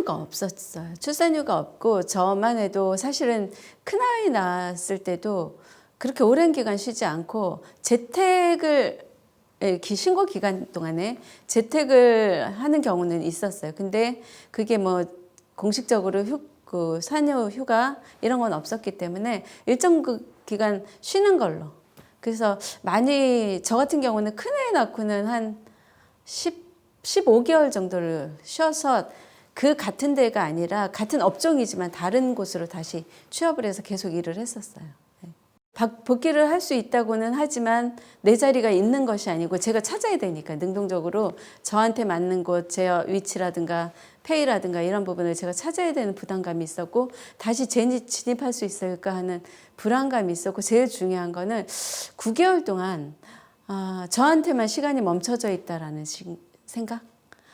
출산휴가 없었어요. 출산휴가 없고 저만 해도 사실은 큰아이 낳았을 때도 그렇게 오랜 기간 쉬지 않고 재택을 신고 기간 동안에 재택을 하는 경우는 있었어요. 근데 그게 뭐 공식적으로 그 산후 휴가 이런 건 없었기 때문에 일정 기간 쉬는 걸로. 그래서 많이 저 같은 경우는 큰애 낳고는 한 15개월 정도를 쉬어서 그 같은 데가 아니라 같은 업종이지만 다른 곳으로 다시 취업을 해서 계속 일을 했었어요. 복귀를 할 수 있다고는 하지만 내 자리가 있는 것이 아니고 제가 찾아야 되니까 능동적으로 저한테 맞는 곳, 제 위치라든가 페이라든가 이런 부분을 제가 찾아야 되는 부담감이 있었고 다시 진입할 수 있을까 하는 불안감이 있었고 제일 중요한 거는 9개월 동안 저한테만 시간이 멈춰져 있다라는 생각?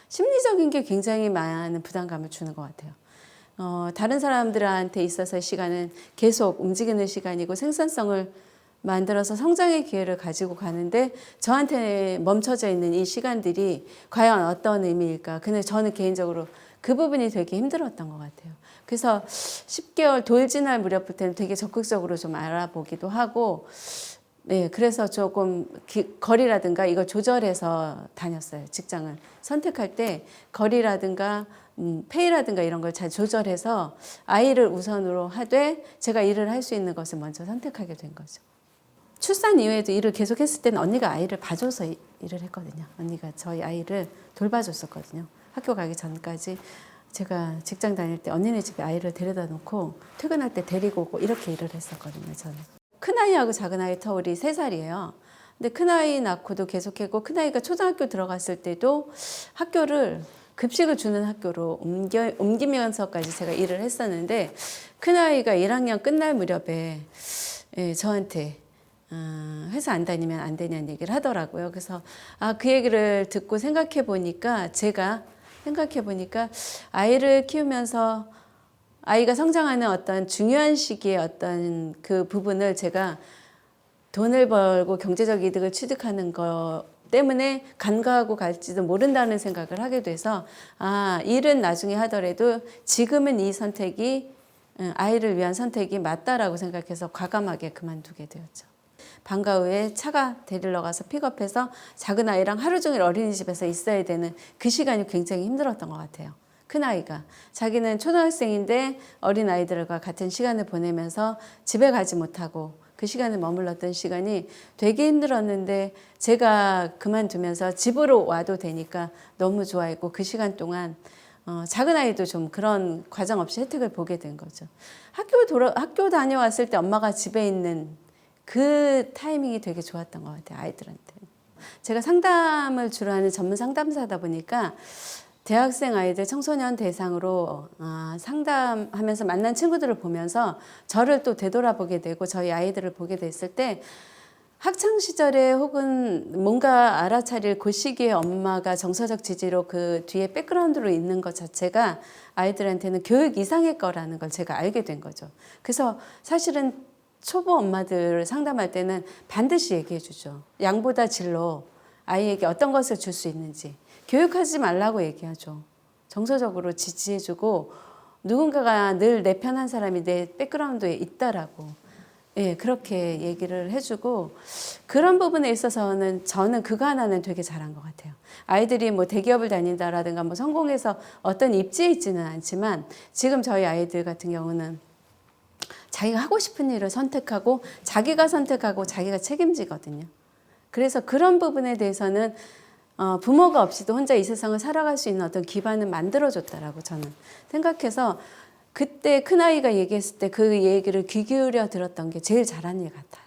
심리적인 게 굉장히 많은 부담감을 주는 것 같아요. 다른 사람들한테 있어서의 시간은 계속 움직이는 시간이고 생산성을 만들어서 성장의 기회를 가지고 가는데 저한테 멈춰져 있는 이 시간들이 과연 어떤 의미일까? 근데 저는 개인적으로 그 부분이 되게 힘들었던 것 같아요. 그래서 10개월 돌진할 무렵부터는 되게 적극적으로 좀 알아보기도 하고 네, 그래서 조금 거리라든가 이걸 조절해서 다녔어요. 직장을 선택할 때 거리라든가 페이라든가 이런 걸 잘 조절해서 아이를 우선으로 하되 제가 일을 할 수 있는 것을 먼저 선택하게 된 거죠. 출산 이후에도 일을 계속 했을 때는 언니가 아이를 봐줘서 일을 했거든요. 언니가 저희 아이를 돌봐줬었거든요. 학교 가기 전까지 제가 직장 다닐 때 언니네 집에 아이를 데려다 놓고 퇴근할 때 데리고 오고 이렇게 일을 했었거든요. 저는. 큰아이하고 작은아이 터울이 3살이에요. 근데 큰아이 낳고도 계속했고 큰아이가 초등학교 들어갔을 때도 학교를 급식을 주는 학교로 옮기면서까지 제가 일을 했었는데 큰아이가 1학년 끝날 무렵에 저한테 회사 안 다니면 안 되냐는 얘기를 하더라고요. 그래서 그 얘기를 듣고 생각해 보니까 아이를 키우면서 아이가 성장하는 어떤 중요한 시기에 어떤 그 부분을 제가 돈을 벌고 경제적 이득을 취득하는 것 때문에 간과하고 갈지도 모른다는 생각을 하게 돼서 일은 나중에 하더라도 지금은 이 선택이 아이를 위한 선택이 맞다라고 생각해서 과감하게 그만두게 되었죠. 방과 후에 차가 데리러 가서 픽업해서 작은 아이랑 하루 종일 어린이집에서 있어야 되는 그 시간이 굉장히 힘들었던 것 같아요. 큰아이가 자기는 초등학생인데 어린아이들과 같은 시간을 보내면서 집에 가지 못하고 그 시간에 머물렀던 시간이 되게 힘들었는데 제가 그만두면서 집으로 와도 되니까 너무 좋아했고 그 시간 동안 작은 아이도 좀 그런 과정 없이 혜택을 보게 된 거죠. 학교 다녀왔을 때 엄마가 집에 있는 그 타이밍이 되게 좋았던 것 같아요. 아이들한테. 제가 상담을 주로 하는 전문 상담사다 보니까 대학생 아이들 청소년 대상으로 상담하면서 만난 친구들을 보면서 저를 또 되돌아보게 되고 저희 아이들을 보게 됐을 때 학창시절에 혹은 뭔가 알아차릴 그 시기에 엄마가 정서적 지지로 그 뒤에 백그라운드로 있는 것 자체가 아이들한테는 교육 이상의 거라는 걸 제가 알게 된 거죠. 그래서 사실은 초보 엄마들을 상담할 때는 반드시 얘기해 주죠. 양보다 질로 아이에게 어떤 것을 줄 수 있는지 교육하지 말라고 얘기하죠. 정서적으로 지지해주고 누군가가 늘 내 편한 사람이 내 백그라운드에 있다라고 그렇게 얘기를 해주고 그런 부분에 있어서는 저는 그거 하나는 되게 잘한 것 같아요. 아이들이 뭐 대기업을 다닌다라든가 뭐 성공해서 어떤 입지에 있지는 않지만 지금 저희 아이들 같은 경우는 자기가 하고 싶은 일을 선택하고 자기가 책임지거든요. 그래서 그런 부분에 대해서는 부모가 없이도 혼자 이 세상을 살아갈 수 있는 어떤 기반을 만들어줬다라고 저는 생각해서 그때 큰아이가 얘기했을 때 그 얘기를 귀 기울여 들었던 게 제일 잘한 일 같아요.